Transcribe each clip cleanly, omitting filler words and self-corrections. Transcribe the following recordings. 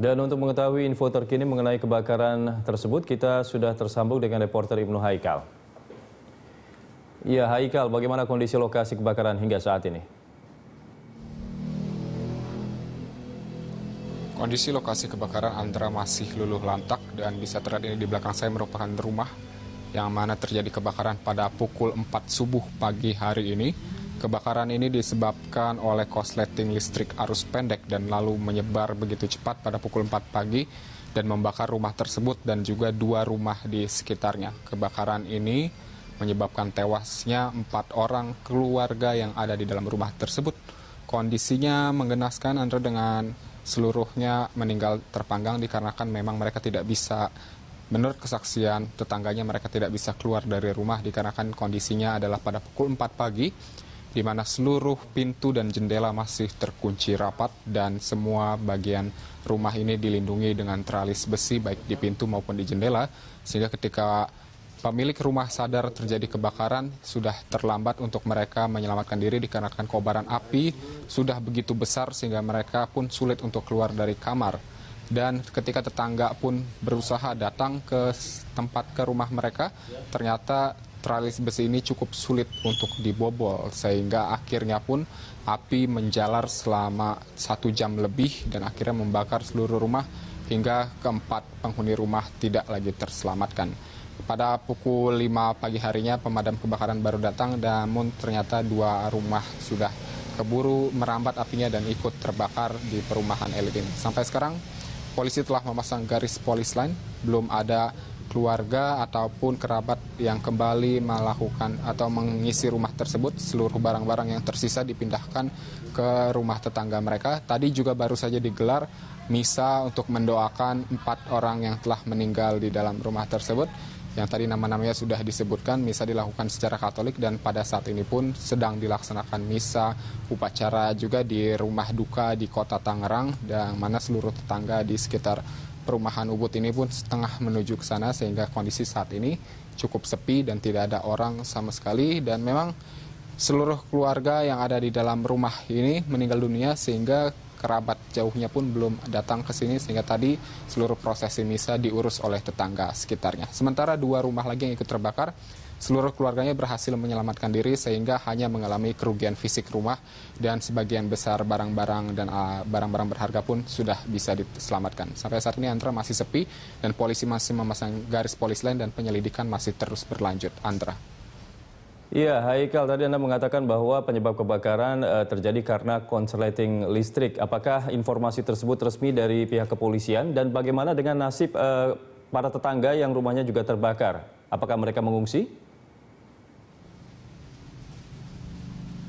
Dan untuk mengetahui info terkini mengenai kebakaran tersebut, kita sudah tersambung dengan reporter Ibnu Haikal. Ya, Haikal, bagaimana kondisi lokasi kebakaran hingga saat ini? Kondisi lokasi kebakaran Andra masih luluh lantak dan bisa terlihat ini di belakang saya merupakan rumah yang mana terjadi kebakaran pada pukul 4 subuh pagi hari ini. Kebakaran ini disebabkan oleh korsleting listrik arus pendek dan lalu menyebar begitu cepat pada pukul 4 pagi dan membakar rumah tersebut dan juga 2 rumah di sekitarnya. Kebakaran ini menyebabkan tewasnya 4 orang keluarga yang ada di dalam rumah tersebut. Kondisinya menggenaskan, Andra, dengan seluruhnya meninggal terpanggang dikarenakan memang mereka tidak bisa, menurut kesaksian tetangganya, mereka tidak bisa keluar dari rumah dikarenakan kondisinya adalah pada pukul 4 pagi di mana seluruh pintu dan jendela masih terkunci rapat dan semua bagian rumah ini dilindungi dengan tralis besi baik di pintu maupun di jendela, sehingga ketika pemilik rumah sadar terjadi kebakaran sudah terlambat untuk mereka menyelamatkan diri dikarenakan kobaran api sudah begitu besar sehingga mereka pun sulit untuk keluar dari kamar. Dan ketika tetangga pun berusaha datang ke tempat ke rumah mereka, ternyata tralis besi ini cukup sulit untuk dibobol sehingga akhirnya pun api menjalar selama 1 jam lebih dan akhirnya membakar seluruh rumah hingga keempat penghuni rumah tidak lagi terselamatkan. Pada pukul 5 pagi harinya pemadam kebakaran baru datang, namun ternyata 2 rumah sudah keburu merambat apinya dan ikut terbakar di perumahan elit ini. Sampai sekarang polisi telah memasang garis polis lain, belum ada keluarga ataupun kerabat yang kembali melakukan atau mengisi rumah tersebut. Seluruh barang-barang yang tersisa dipindahkan ke rumah tetangga mereka. Tadi juga baru saja digelar misa untuk mendoakan 4 orang yang telah meninggal di dalam rumah tersebut, yang tadi nama-namanya sudah disebutkan. Misa dilakukan secara Katolik dan pada saat ini pun sedang dilaksanakan misa upacara juga di rumah duka di Kota Tangerang, dan mana seluruh tetangga di sekitar perumahan Ubud ini pun setengah menuju ke sana sehingga kondisi saat ini cukup sepi dan tidak ada orang sama sekali. Dan memang seluruh keluarga yang ada di dalam rumah ini meninggal dunia sehingga kerabat jauhnya pun belum datang ke sini sehingga tadi seluruh prosesi misa diurus oleh tetangga sekitarnya. Sementara 2 rumah lagi yang ikut terbakar, seluruh keluarganya berhasil menyelamatkan diri sehingga hanya mengalami kerugian fisik rumah dan sebagian besar barang-barang dan barang-barang berharga pun sudah bisa diselamatkan. Sampai saat ini Andra masih sepi dan polisi masih memasang garis polis lain dan penyelidikan masih terus berlanjut. Andra. Iya, Haikal, tadi Anda mengatakan bahwa penyebab kebakaran terjadi karena korsleting listrik. Apakah informasi tersebut resmi dari pihak kepolisian dan bagaimana dengan nasib para tetangga yang rumahnya juga terbakar? Apakah mereka mengungsi?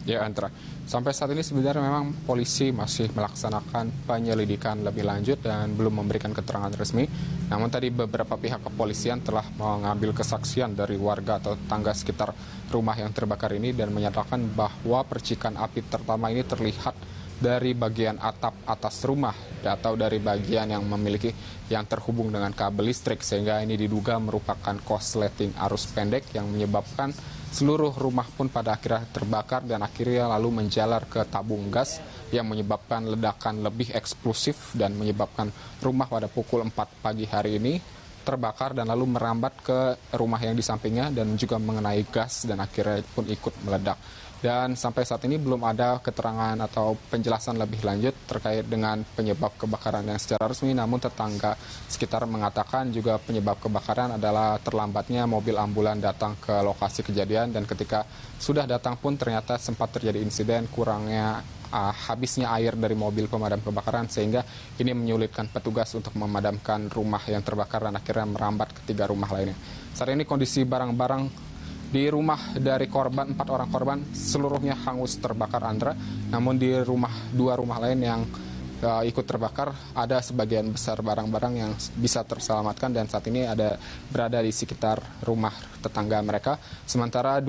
Ya, Andra. Sampai saat ini sebenarnya memang polisi masih melaksanakan penyelidikan lebih lanjut dan belum memberikan keterangan resmi. Namun tadi beberapa pihak kepolisian telah mengambil kesaksian dari warga atau tetangga sekitar rumah yang terbakar ini dan menyatakan bahwa percikan api pertama ini terlihat dari bagian atap atas rumah atau dari bagian yang terhubung dengan kabel listrik, sehingga ini diduga merupakan korsleting arus pendek yang menyebabkan seluruh rumah pun pada akhirnya terbakar dan akhirnya lalu menjalar ke tabung gas yang menyebabkan ledakan lebih eksplosif dan menyebabkan rumah pada pukul 4 pagi hari ini terbakar dan lalu merambat ke rumah yang di sampingnya dan juga mengenai gas dan akhirnya pun ikut meledak. Dan sampai saat ini belum ada keterangan atau penjelasan lebih lanjut terkait dengan penyebab kebakaran yang secara resmi, namun tetangga sekitar mengatakan juga penyebab kebakaran adalah terlambatnya mobil ambulan datang ke lokasi kejadian dan ketika sudah datang pun ternyata sempat terjadi insiden kurangnya habisnya air dari mobil pemadam kebakaran sehingga ini menyulitkan petugas untuk memadamkan rumah yang terbakar dan akhirnya merambat ke 3 rumah lainnya. Saat ini kondisi barang-barang di rumah dari korban, 4 orang korban seluruhnya hangus terbakar, Andra. Namun di 2 rumah lain yang ikut terbakar ada sebagian besar barang-barang yang bisa terselamatkan dan saat ini berada di sekitar rumah tetangga mereka. Sementara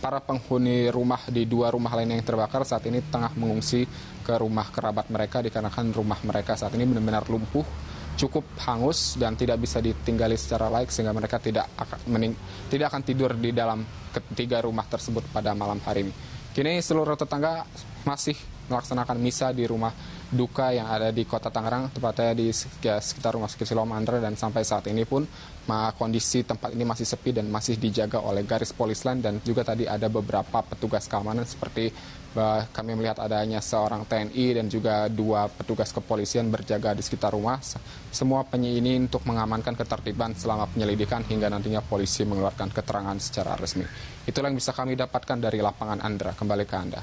para penghuni rumah di 2 rumah lain yang terbakar saat ini tengah mengungsi ke rumah kerabat mereka dikarenakan rumah mereka saat ini benar-benar lumpuh, cukup hangus dan tidak bisa ditinggali secara layak sehingga mereka tidak akan tidur di dalam ketiga rumah tersebut pada malam hari ini. Kini seluruh tetangga masih melaksanakan misa di rumah duka yang ada di Kota Tangerang, tepatnya di sekitar Rumah Sakit Siloam Andra, dan sampai saat ini pun kondisi tempat ini masih sepi dan masih dijaga oleh garis polis lain, dan juga tadi ada beberapa petugas keamanan seperti kami melihat adanya seorang TNI dan juga 2 petugas kepolisian berjaga di sekitar rumah. Semua ini untuk mengamankan ketertiban selama penyelidikan hingga nantinya polisi mengeluarkan keterangan secara resmi. Itulah yang bisa kami dapatkan dari lapangan Andra. Kembali ke Anda.